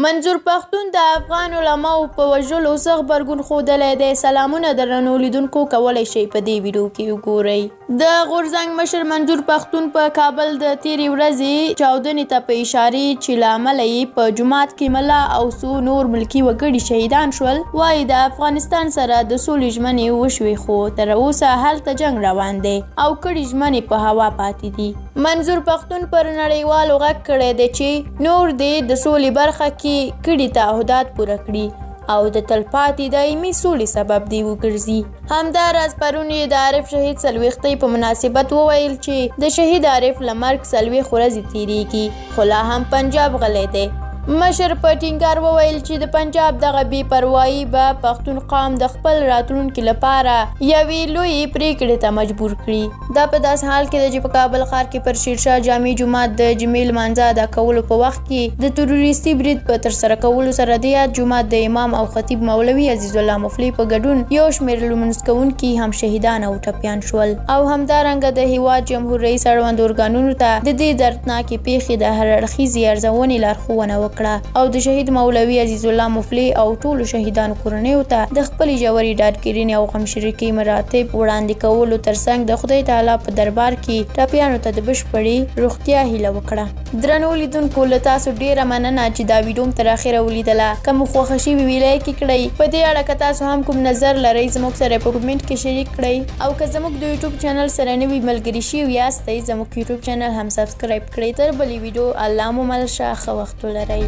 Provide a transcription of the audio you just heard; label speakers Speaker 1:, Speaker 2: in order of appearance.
Speaker 1: منظور پښتون د افغان علماو په وژلو څه غبرګون ښودلی دی. سلامونه درنو لیدونکو، کولی شئ په دې ویډیو کې وګورئ. د غورځنګ مشر منظور پښتون په کابل د تېرې ورځې چاودنې ته په اشارې چې له امله یې په جومات کې ملا او څو نور ملکي وګړي شهیدان شول، وایي د افغانستان سره د سولې ژمنې وشوې، خو تر اوسه هلته جنګ روان دی او کړي ژمنې په هوا پاتې دي. منظور پښتون پر نړیوالو غږ کړی دی چې نور دې د سولې برخه کې کړي تعهدات پوره کړي او د تلپاتې دایمي سولې سبب دی وګرځي. همداراز پرون یې د عارف شهید څلوېښتۍ په مناسبت وویل چې د شهید عارف له مرګ 40 ورځې تېرېږي، خو لا هم پنجاب غلی دی. مشر په ټینګار وویل چې د پنجاب دغه بې پروایي به پښتون قام د خپل راتلونکي لپاره یوې لویې پرېکړې ته مجبور کړي. دا په داسې حال کې ده چې په کابل ښار کې پر شیرشاه جامع جومات د جمعې لمانځه ادا کولو په وخت کې د تروریستي برید په ترسره کولو سره د یاد جومات د امام او خطیب مولوي عزیز الله مفلي په ګډون یو شمېر لمونځ کوونکي هم شهیدان او ټپیان شول. او همدارنګه د هیواد جمهور رئیس اړوند ارګانونو ته د دې دردناکې پیښې د هر اړخیزې ارزونې لارښوونه وکړه او د شهید مولوي عزیز الله مفلي او ټولو شهیدانو کورنیو ته د خپلې ژورې ډاډګیرنې او غمشریکۍ مراتب وړاندې کولو ترڅنګ د خدای تعالی په دربار کې ټپیانو ته د بشپړې روغتیا هیله وکړه. درنو لیدونکو، له تاسو ډیره مننه چې دا ویډیو مو تر اخره ولیدله. که مو خوښه شوې وي لایک یې کړئ. په دې اړه که تاسو هم کوم نظر لرئ زموږ سره په کومنټ کې شریک کړئ، او که زموږ د یوټیوب چینل سره نوي ملګري شوي یاستئ زموږ یوټیوب چینل هم سبسکرایب کړئ. تر بلې ویډیو الله مو مل شه، ښه وخت ولرئ.